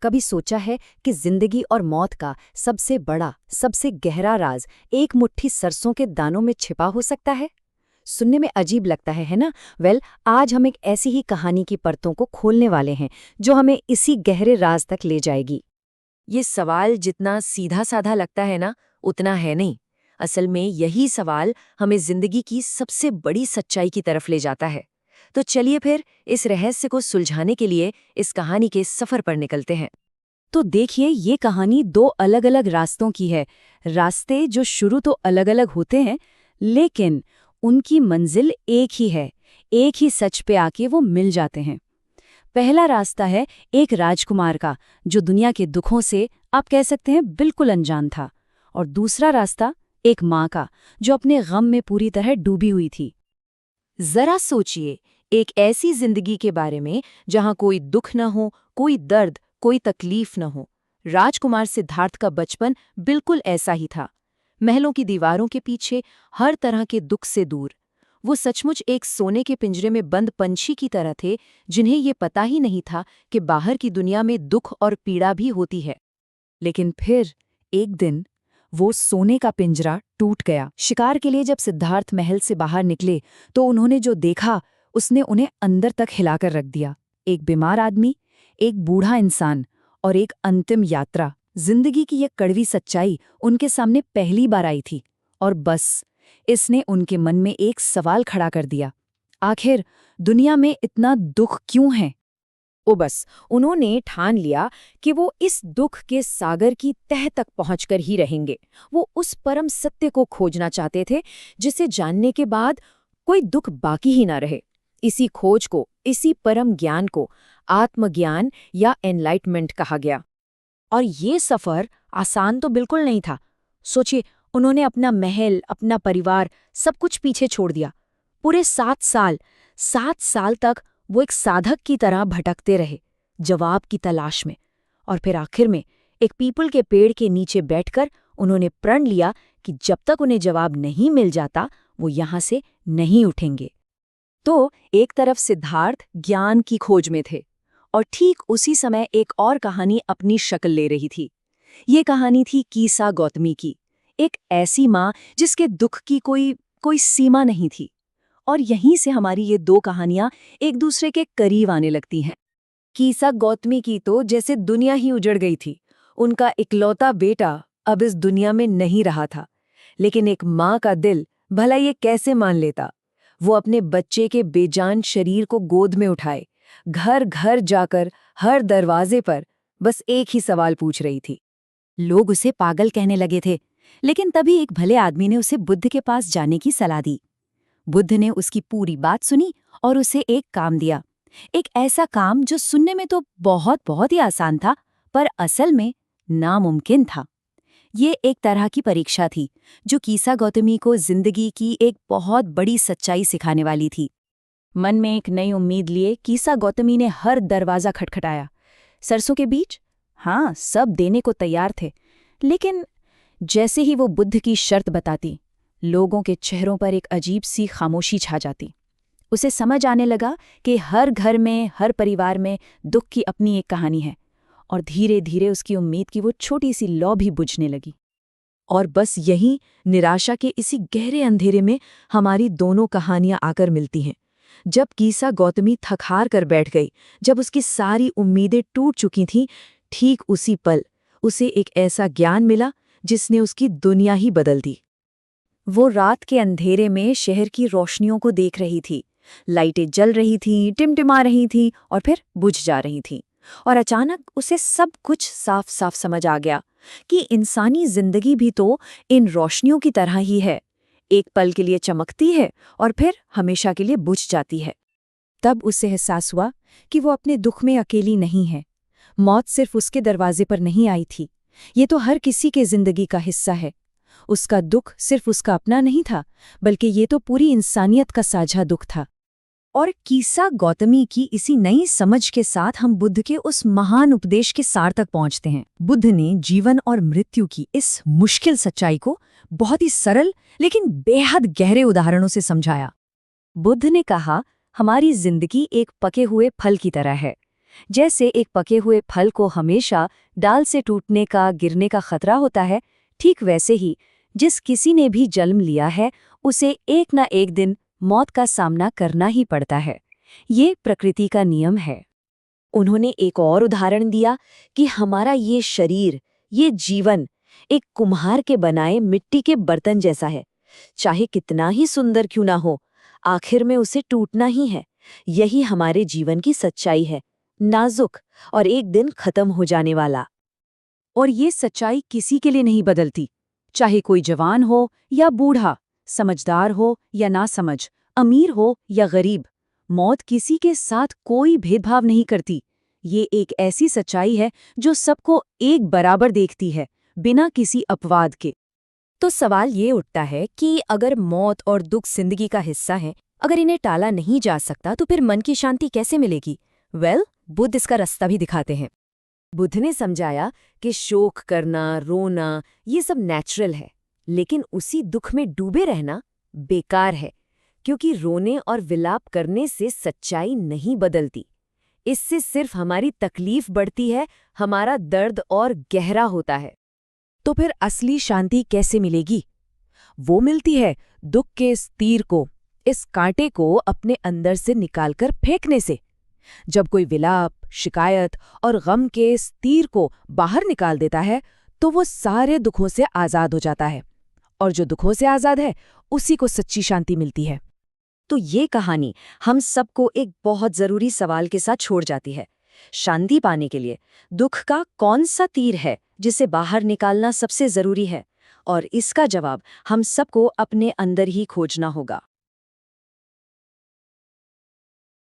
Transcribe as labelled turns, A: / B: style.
A: कभी सोचा है कि जिंदगी और मौत का सबसे बड़ा, सबसे गहरा राज एक मुट्ठी सरसों के दानों में छिपा हो सकता है? सुनने में अजीब लगता है ना? आज हम एक ऐसी ही कहानी की परतों को खोलने वाले हैं जो हमें इसी गहरे राज तक ले जाएगी।
B: ये सवाल जितना सीधा साधा लगता है ना, उतना है नहीं। असल में यही सवाल हमें जिंदगी की सबसे बड़ी सच्चाई की तरफ ले जाता है। तो चलिए फिर इस रहस्य को सुलझाने के लिए इस कहानी के सफर पर निकलते हैं।
A: तो देखिए, ये कहानी दो अलग अलग रास्तों की है। रास्ते जो शुरू तो अलग अलग होते हैं, लेकिन उनकी मंजिल एक ही है। एक ही सच पे आके वो मिल जाते हैं। पहला रास्ता है एक राजकुमार का, जो दुनिया के दुखों से आप कह सकते हैं बिल्कुल अनजान था। और दूसरा रास्ता एक माँ का, जो अपने गम में पूरी तरह डूबी हुई थी।
B: जरा सोचिए, एक ऐसी जिंदगी के बारे में जहां कोई दुख न हो, कोई दर्द, कोई तकलीफ न हो। राजकुमार सिद्धार्थ का बचपन बिल्कुल ऐसा ही था। महलों की दीवारों के पीछे, हर तरह के दुख से दूर। वो सचमुच एक सोने के पिंजरे में बंद पंछी की तरह थे, जिन्हें ये पता ही नहीं था कि बाहर की दुनिया में दुख और पीड़ा भी होती है।
A: लेकिन फिर एक दिन वो सोने का पिंजरा टूट गया। शिकार के लिए जब सिद्धार्थ महल से बाहर निकले तो उन्होंने जो देखा उसने उन्हें अंदर तक हिलाकर रख दिया। एक बीमार आदमी, एक बूढ़ा इंसान और एक अंतिम यात्रा। जिंदगी की यह कड़वी सच्चाई उनके सामने पहली बार आई थी, और बस इसने उनके मन में एक सवाल खड़ा कर दिया। आखिर दुनिया में इतना दुख क्यों है? बस उन्होंने ठान लिया कि वो इस दुख के सागर की तह तक पहुंचकर ही रहेंगे। वो उस परम सत्य को खोजना चाहते थे जिसे जानने के बाद कोई दुख बाकी ही ना रहे। इसी खोज को, इसी परम ज्ञान को आत्मज्ञान या एनलाइटमेंट कहा गया। और ये सफर आसान तो बिल्कुल नहीं था। सोचिए, उन्होंने अपना महल, अपना परिवार, सब कुछ पीछे छोड़ दिया। पूरे 7 साल तक वो एक साधक की तरह भटकते रहे, जवाब की तलाश में। और फिर आखिर में एक पीपल के पेड़ के नीचे बैठकर उन्होंने प्रण लिया कि जब तक उन्हें जवाब नहीं मिल जाता, वो यहां से नहीं उठेंगे। तो एक तरफ सिद्धार्थ ज्ञान की खोज में थे, और ठीक उसी समय एक और कहानी अपनी शक्ल ले रही थी। ये कहानी थी कीसा गौतमी की, एक ऐसी माँ जिसके दुख की कोई सीमा नहीं थी। और यहीं से हमारी ये दो कहानियां एक दूसरे के करीब आने लगती हैं। कीसा गौतमी की तो जैसे दुनिया ही उजड़ गई थी। उनका इकलौता बेटा अब इस दुनिया में नहीं रहा था। लेकिन एक माँ का दिल भला ये कैसे मान लेता? वो अपने बच्चे के बेजान शरीर को गोद में उठाए, घर घर जाकर हर दरवाजे पर बस एक ही सवाल पूछ रही थी। लोग उसे पागल कहने लगे थे, लेकिन तभी एक भले आदमी ने उसे बुद्ध के पास जाने की सलाह दी। बुद्ध ने उसकी पूरी बात सुनी और उसे एक काम दिया। एक ऐसा काम जो सुनने में तो बहुत ही आसान था, पर असल में नामुमकिन था। ये एक तरह की परीक्षा थी जो कीसा गौतमी को जिंदगी की एक बहुत बड़ी सच्चाई सिखाने वाली थी। मन में एक नई उम्मीद लिए कीसा गौतमी ने हर दरवाजा खटखटाया। सरसों के बीज, हाँ, सब देने को तैयार थे। लेकिन जैसे ही वो बुद्ध की शर्त बताती, लोगों के चेहरों पर एक अजीब सी खामोशी छा जाती। उसे समझ आने लगा कि हर घर में, हर परिवार में दुख की अपनी एक कहानी है, और धीरे धीरे उसकी उम्मीद की वो छोटी सी लौ भी बुझने लगी।
B: और बस यहीं निराशा के इसी गहरे अंधेरे में हमारी दोनों कहानियां आकर मिलती हैं। जब कीसा गौतमी थक-हार कर बैठ गई, जब उसकी सारी उम्मीदें टूट चुकी थीं, ठीक उसी पल उसे एक ऐसा ज्ञान मिला जिसने उसकी दुनिया ही बदल दी। वो रात के अंधेरे में शहर की रोशनियों को देख रही थी। लाइटें जल रही थीं, टिमटिमा रही थीं और फिर बुझ जा रही थीं। और अचानक उसे सब कुछ साफ साफ समझ आ गया कि इंसानी जिंदगी भी तो इन रोशनियों की तरह ही है। एक पल के लिए चमकती है और फिर हमेशा के लिए बुझ जाती है। तब उसे एहसास हुआ कि वो अपने दुख में अकेली नहीं है। मौत सिर्फ उसके दरवाजे पर नहीं आई थी, ये तो हर किसी के जिंदगी का हिस्सा है। उसका दुख सिर्फ उसका अपना नहीं था, बल्कि ये तो पूरी इंसानियत का साझा दुख था। और कीसा गौतमी की इसी नई समझ के साथ हम बुद्ध के उस महान उपदेश के सार तक पहुंचते हैं। बुद्ध ने जीवन और मृत्यु की इस मुश्किल सच्चाई को बहुत ही सरल लेकिन बेहद गहरे उदाहरणों से समझाया। बुद्ध ने कहा, हमारी जिंदगी एक पके हुए फल की तरह है।
A: जैसे एक पके हुए फल को हमेशा डाल से टूटने का, गिरने का खतरा होता है, ठीक वैसे ही जिस किसी ने भी जन्म लिया है उसे एक ना एक दिन मौत का सामना करना ही पड़ता है। ये प्रकृति का नियम है।
B: उन्होंने एक और उदाहरण दिया कि हमारा ये शरीर, ये जीवन एक कुम्हार के बनाए मिट्टी के बर्तन जैसा है। चाहे कितना ही सुंदर क्यों ना हो, आखिर में उसे टूटना ही है। यही हमारे जीवन की सच्चाई है, नाजुक और एक दिन खत्म हो जाने वाला।
A: और ये सच्चाई किसी के लिए नहीं बदलती, चाहे कोई जवान हो या बूढ़ा, समझदार हो या नासमझ, अमीर हो या गरीब। मौत किसी के साथ कोई भेदभाव नहीं करती। ये एक ऐसी सच्चाई है जो सबको एक बराबर देखती है, बिना किसी अपवाद के।
C: तो सवाल ये उठता है कि अगर मौत और दुख जिंदगी का हिस्सा है, अगर इन्हें टाला नहीं जा सकता, तो फिर मन की शांति कैसे मिलेगी? बुद्ध इसका रास्ता भी दिखाते हैं। बुद्ध ने समझाया कि शोक करना, रोना, ये सब नेचुरल है, लेकिन उसी दुख में डूबे रहना बेकार है, क्योंकि रोने और विलाप करने से सच्चाई नहीं बदलती। इससे सिर्फ हमारी तकलीफ बढ़ती है, हमारा दर्द और गहरा होता है। तो फिर असली शांति कैसे मिलेगी? वो मिलती है दुख के इस तीर को, इस कांटे को अपने अंदर से निकालकर फेंकने से। जब कोई विलाप, शिकायत और गम के इस तीर को बाहर निकाल देता है, तो वो सारे दुखों से आज़ाद हो जाता है, और जो दुखों से आज़ाद है उसी को सच्ची शांति मिलती है।
B: तो ये कहानी हम सबको एक बहुत जरूरी सवाल के साथ छोड़ जाती है। शांति पाने के लिए दुख का कौन सा तीर है जिसे बाहर निकालना सबसे जरूरी है? और इसका जवाब हम सबको अपने अंदर ही खोजना होगा।